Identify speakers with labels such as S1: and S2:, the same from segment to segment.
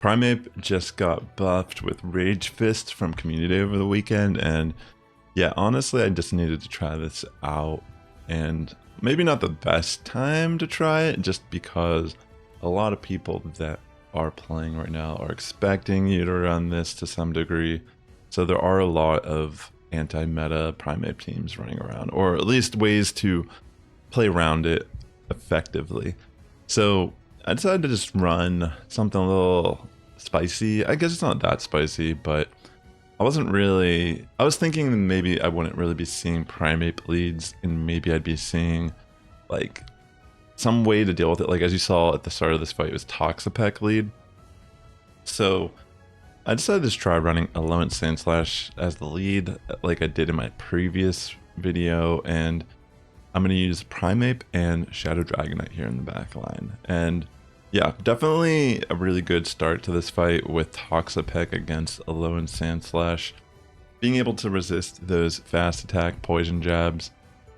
S1: Primeape just got buffed with Rage Fist from Community over the weekend, and yeah, honestly, I just needed to try this out, and maybe not the best time to try it, just because a lot of people that are playing right now are expecting you to run this to some degree, so there are a lot of anti-meta Primeape teams running around, or at least ways to play around it effectively. So I decided to just run something a little spicy. I guess it's not that spicy, but I was thinking maybe I wouldn't really be seeing Primeape leads, and maybe I'd be seeing like some way to deal with it. Like as you saw at the start of this fight, it was Toxapeck lead. So I decided to just try running Alolan Sandslash as the lead like I did in my previous video, and I'm going to use Primeape and Shadow Dragonite here in the back line. And yeah, definitely a really good start to this fight with Toxapeck against Alolan Sandslash. Being able to resist those fast attack poison jabs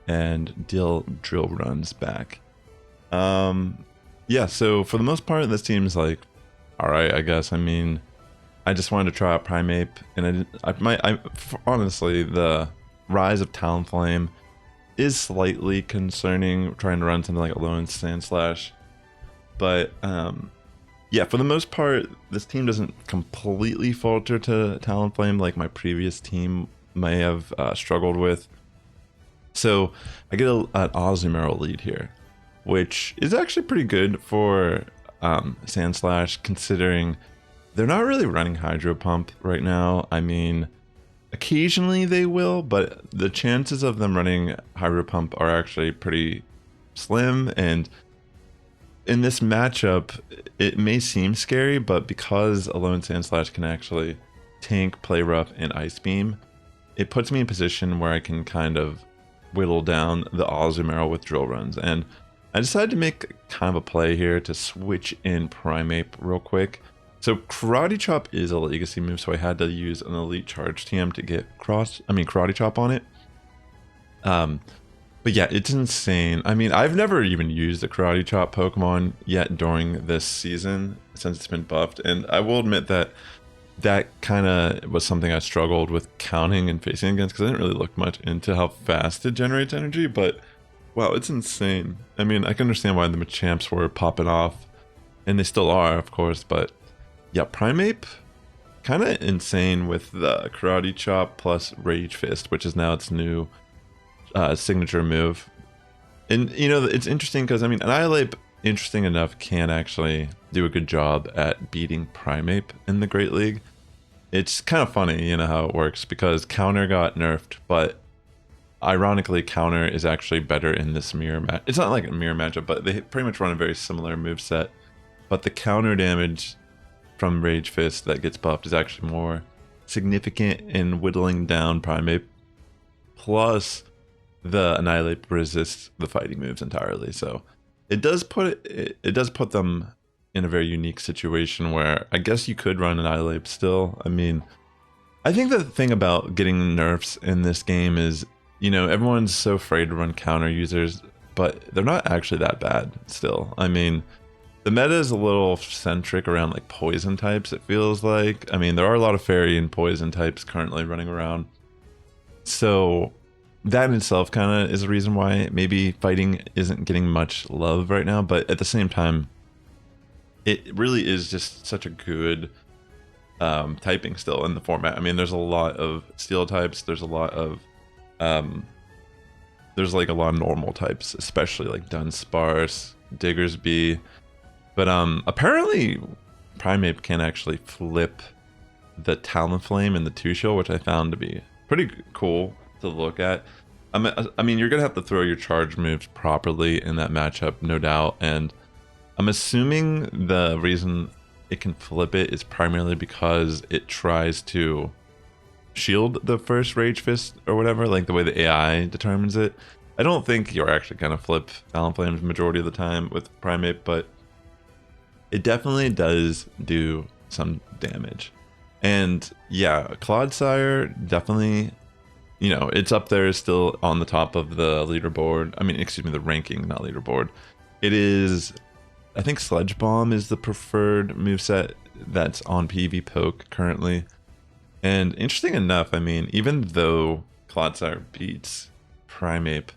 S1: and deal drill runs back. Yeah, so for the most part, this team's like, alright, I guess. I mean, I just wanted to try out Primeape, and honestly, the rise of Talonflame is slightly concerning, trying to run something like Alolan Sandslash. But yeah, for the most part, this team doesn't completely falter to Talonflame like my previous team may have struggled with. So I get an Azumarill lead here, which is actually pretty good for Sandslash, considering they're not really running Hydro Pump right now. I mean, occasionally they will, but the chances of them running Hydro Pump are actually pretty slim. And in this matchup, it may seem scary, but because Alolan Sandslash can actually tank, Play Rough, and Ice Beam, it puts me in a position where I can kind of whittle down the Azumarill with drill runs. And I decided to make kind of a play here to switch in Primeape real quick. So Karate Chop is a legacy move, so I had to use an Elite Charge TM to get Karate Chop on it. But yeah, it's insane. I mean, I've never even used a Karate Chop Pokemon yet during this season since it's been buffed, and I will admit that that kind of was something I struggled with counting and facing against, because I didn't really look much into how fast it generates energy, but wow, it's insane. I mean, I can understand why the Machamps were popping off, and they still are, of course, but yeah, Primeape, kind of insane with the Karate Chop plus Rage Fist, which is now its new signature move. And you know, it's interesting because I mean, Annihilate, interesting enough, can actually do a good job at beating Primeape in the Great League. It's kind of funny, you know, how it works, because Counter got nerfed, but ironically, Counter is actually better in this mirror match. It's not like a mirror matchup, but they pretty much run a very similar moveset. But the counter damage from Rage Fist that gets buffed is actually more significant in whittling down Primeape. Plus, the Annihilate resists the fighting moves entirely, so it does put them in a very unique situation where I guess you could run Annihilate still. I mean, I think the thing about getting nerfs in this game is, you know, everyone's so afraid to run counter users, but they're not actually that bad still. I mean, the meta is a little centric around like poison types, it feels like. I mean, there are a lot of fairy and poison types currently running around, so that in itself kind of is a reason why maybe fighting isn't getting much love right now. But at the same time, it really is just such a good typing still in the format. I mean, there's a lot of steel types, there's a lot of normal types, especially like Dunsparce, Diggersby. But apparently Primeape can actually flip the Talonflame and the Two-Shell, which I found to be pretty cool to look at. I mean, you're gonna have to throw your charge moves properly in that matchup, no doubt, and I'm assuming the reason it can flip it is primarily because it tries to shield the first Rage Fist or whatever, like the way the AI determines it. I don't think you're actually gonna flip Talonflames majority of the time with Primeape, but it definitely does do some damage. And yeah, Clodsire definitely, you know, it's up there still on the top of the leaderboard. I mean, excuse me, the ranking, not leaderboard. It is, I think Sledge Bomb is the preferred moveset that's on PV Poke currently. And interesting enough, I mean, even though Clodsire beats Primeape,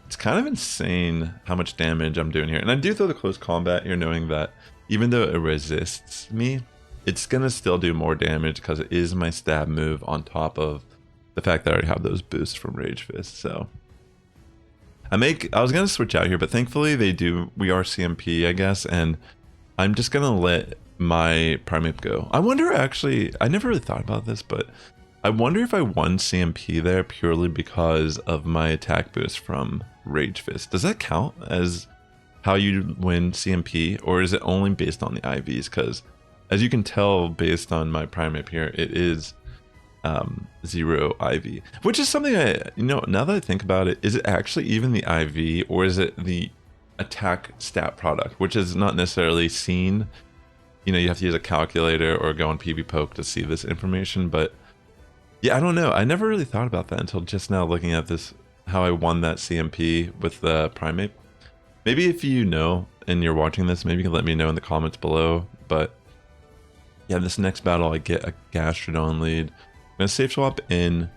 S1: it's kind of insane how much damage I'm doing here. And I do throw the close combat here, knowing that even though it resists me, it's gonna still do more damage because it is my stab move on top of the fact that I already have those boosts from Rage Fist. So I was gonna switch out here, but thankfully we are CMP, I guess, and I'm just gonna let my Primeape go. I wonder, actually, I never really thought about this, but I wonder if I won CMP there purely because of my attack boost from Rage Fist. Does that count as how you win CMP, or is it only based on the IVs? Because as you can tell based on my Primeape here, it is 0 IV, which is something now that I think about it, is it actually even the IV, or is it the attack stat product, which is not necessarily seen? You have to use a calculator or go on PV Poke to see this information, but yeah, I don't know. I never really thought about that until just now, looking at this, how I won that CMP with the Primeape. Maybe if you know and you're watching this, maybe you can let me know in the comments below. But yeah, this next battle, I get a Gastrodon lead. I'm gonna safe swap in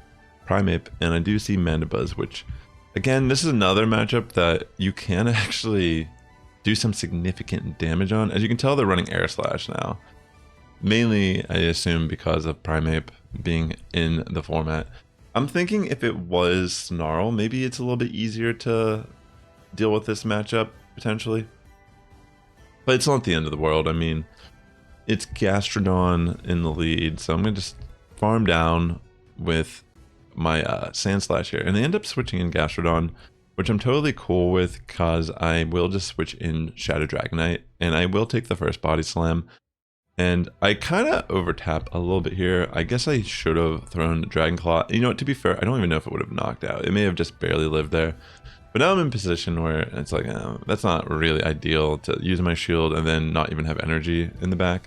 S1: Primeape, and I do see Mandibuzz, which, again, this is another matchup that you can actually do some significant damage on. As you can tell, they're running Air Slash now. Mainly, I assume, because of Primeape being in the format. I'm thinking if it was Snarl, maybe it's a little bit easier to deal with this matchup, potentially. But it's not the end of the world. I mean, it's Gastrodon in the lead, so I'm going to just farm down with my Sandslash here. And they end up switching in Gastrodon, which I'm totally cool with, because I will just switch in Shadow Dragonite, and I will take the first Body Slam. And I kind of overtap a little bit here. I guess I should have thrown Dragon Claw. You know what, to be fair, I don't even know if it would have knocked out. It may have just barely lived there. But now I'm in a position where it's like, that's not really ideal to use my shield and then not even have energy in the back.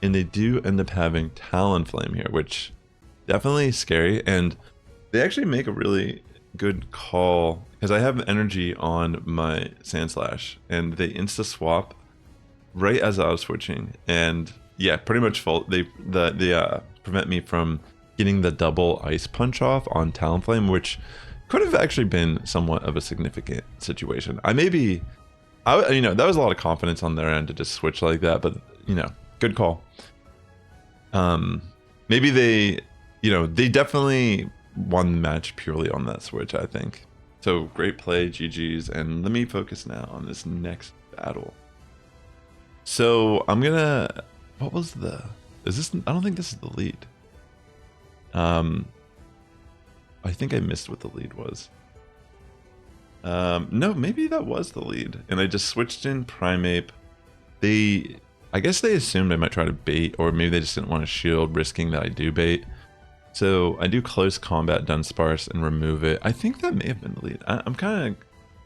S1: And they do end up having Talonflame here, which definitely scary. And they actually make a really good call, because I have energy on my Sandslash, and they insta swap right as I was switching, and yeah, pretty much they prevent me from getting the double Ice Punch off on Talonflame, which could have actually been somewhat of a significant situation. That was a lot of confidence on their end to just switch like that, but good call. Maybe they definitely won the match purely on that switch, I think. So great play, GG's, and let me focus now on this next battle. So I'm gonna, I don't think this is the lead. I think I missed what the lead was. No, maybe that was the lead, and I just switched in Primeape. I guess they assumed I might try to bait, or maybe they just didn't want to shield, risking that I do bait. So I do close combat Dunsparce and remove it. I think that may have been the lead. I'm kind of,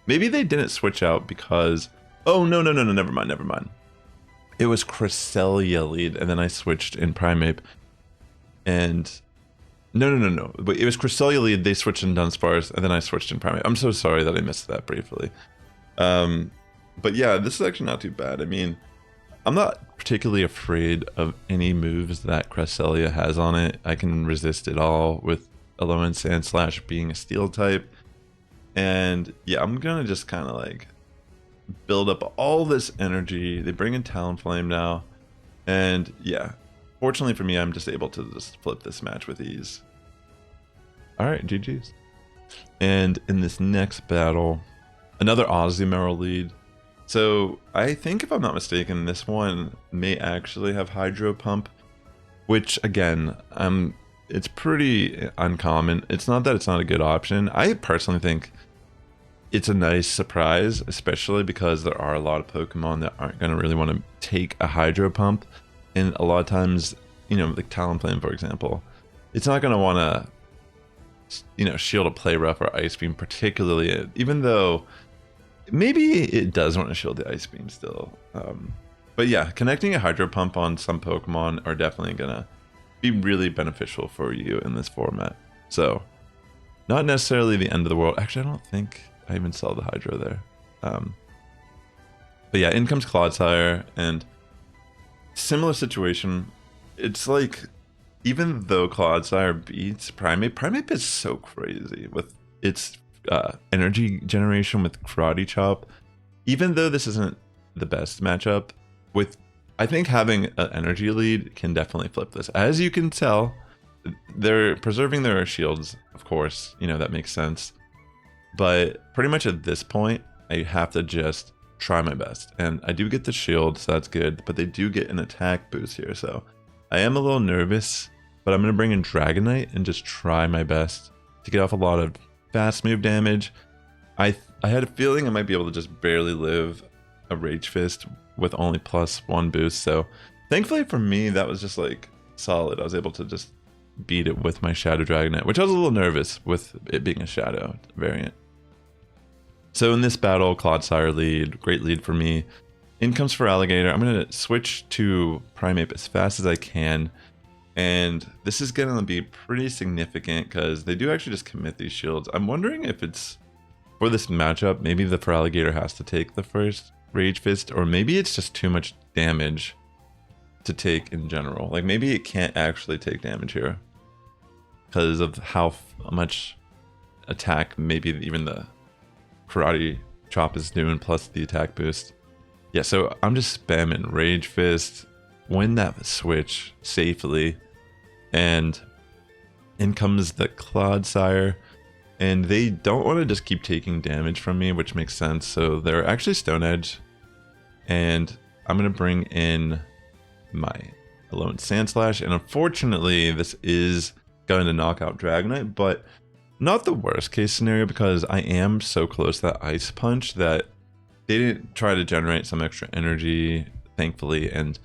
S1: maybe they didn't switch out because, oh no, never mind. It was Cresselia lead, and then I switched in Primeape. And no. But it was Cresselia lead, they switched in Dunsparce, and then I switched in Primeape. I'm so sorry that I missed that briefly. But yeah, this is actually not too bad. I mean, I'm not particularly afraid of any moves that Cresselia has on it. I can resist it all with Alolan Sandslash being a steel type. And yeah, I'm gonna just kind of like build up all this energy. They bring in Talonflame now. And yeah, fortunately for me, I'm just able to just flip this match with ease. Alright, GG's. And in this next battle, another Azumarill lead. So I think, if I'm not mistaken, this one may actually have Hydro Pump, which again, it's pretty uncommon. It's not that it's not a good option. I personally think it's a nice surprise, especially because there are a lot of Pokemon that aren't going to really want to take a Hydro Pump. And a lot of times, like Talonflame, for example, it's not going to want to, shield a Play Rough or Ice Beam, particularly, even though maybe it does want to shield the Ice Beam still. But yeah, connecting a Hydro Pump on some Pokemon are definitely going to be really beneficial for you in this format. So, not necessarily the end of the world. Actually, I don't think I even saw the Hydro there. But yeah, in comes Clodsire, and similar situation. It's like, even though Clodsire beats Primeape is so crazy with its energy generation with Karate Chop. Even though this isn't the best matchup, with I think having an energy lead can definitely flip this. As you can tell, they're preserving their shields, of course, you know, that makes sense. But pretty much at this point, I have to just try my best. And I do get the shield, so that's good, but they do get an attack boost here, so I am a little nervous, but I'm going to bring in Dragonite and just try my best to get off a lot of fast move damage. I had a feeling I might be able to just barely live a Rage Fist with only +1 boost, so thankfully for me, that was just like solid. I was able to just beat it with my Shadow Dragonite, which I was a little nervous with it being a Shadow variant. So in this battle, Clodsire lead, great lead for me. In comes for Alligator. I'm going to switch to Primeape as fast as I can. And this is going to be pretty significant because they do actually just commit these shields. I'm wondering if it's, for this matchup, maybe the Feraligatr has to take the first Rage Fist, or maybe it's just too much damage to take in general. Like maybe it can't actually take damage here because of how much attack maybe even the Karate Chop is doing plus the attack boost. Yeah, so I'm just spamming Rage Fist, win that switch safely, and in comes the Clodsire, and they don't want to just keep taking damage from me, which makes sense, so they're actually Stone Edge, and I'm going to bring in my Alolan Sandslash, and unfortunately this is going to knock out Dragonite, but not the worst case scenario because I am so close to that Ice Punch that they didn't try to generate some extra energy, thankfully, and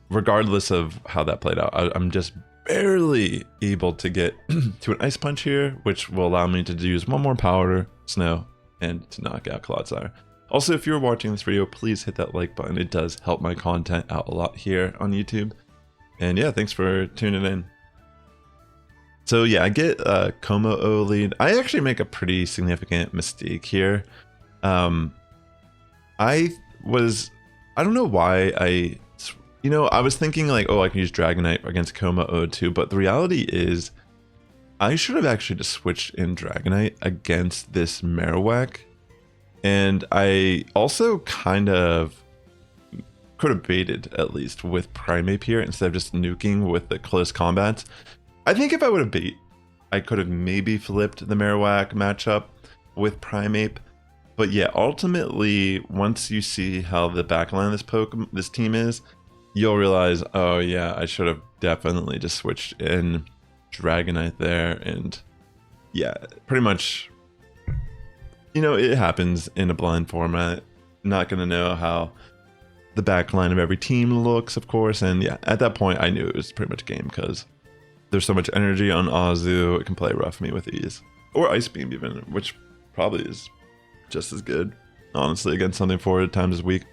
S1: regardless of how that played out, I'm just barely able to get to an Ice Punch here, which will allow me to use one more Powder Snow and to knock out Clodsire. Also, if you're watching this video, please hit that like button. It does help my content out a lot here on YouTube. And yeah, thanks for tuning in. So yeah, I get a Como-O lead. I actually make a pretty significant mistake here. I don't know why I was thinking like, oh, I can use Dragonite against Como-O too, but the reality is I should have actually just switched in Dragonite against this Marowak. And I also kind of could have baited at least with Primeape here instead of just nuking with the close combats. I think if I would have bait, I could have maybe flipped the Marowak matchup with Primeape. But yeah, ultimately, once you see how the backline of this team is, you'll realize, oh yeah, I should have definitely just switched in Dragonite there. And yeah, pretty much, you know, it happens in a blind format. Not going to know how the backline of every team looks, of course. And yeah, at that point, I knew it was pretty much a game because there's so much energy on Azu, it can play rough me with ease. Or Ice Beam even, which probably is just as good, honestly, against something 4 times as weak.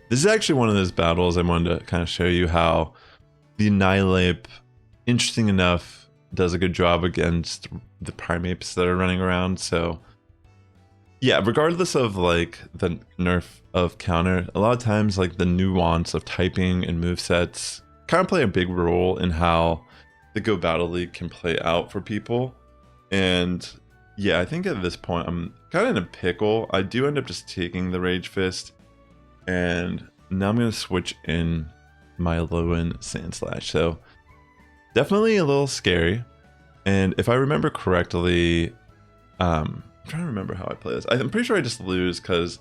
S1: This is actually one of those battles I wanted to kind of show you how the Annihilate, interesting enough, does a good job against the Primeapes that are running around. So yeah, regardless of like the nerf of counter, a lot of times like the nuance of typing and movesets kind of play a big role in how the Go Battle League can play out for people. And yeah, I think at this point I'm kind of in a pickle. I do end up just taking the Rage Fist, and now I'm going to switch in my Alolan Sandslash. So definitely a little scary. And if I remember correctly, I'm trying to remember how I play this. I'm pretty sure I just lose because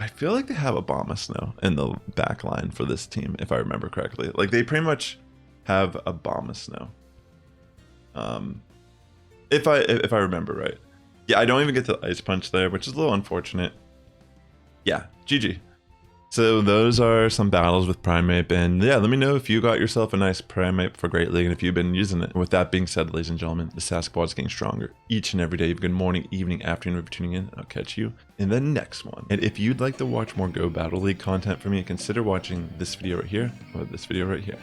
S1: I feel like they have a Abomasnow in the back line for this team, if I remember correctly. Like, they pretty much have a Abomasnow. If I remember right. Yeah, I don't even get the Ice Punch there, which is a little unfortunate. Yeah, GG. So those are some battles with Primeape, and yeah, let me know if you got yourself a nice Primeape for Great League and if you've been using it. With that being said, ladies and gentlemen, the Sass Squad is getting stronger each and every day. Good morning, evening, afternoon for tuning in. I'll catch you in the next one. And if you'd like to watch more Go Battle League content from me, consider watching this video right here or this video right here.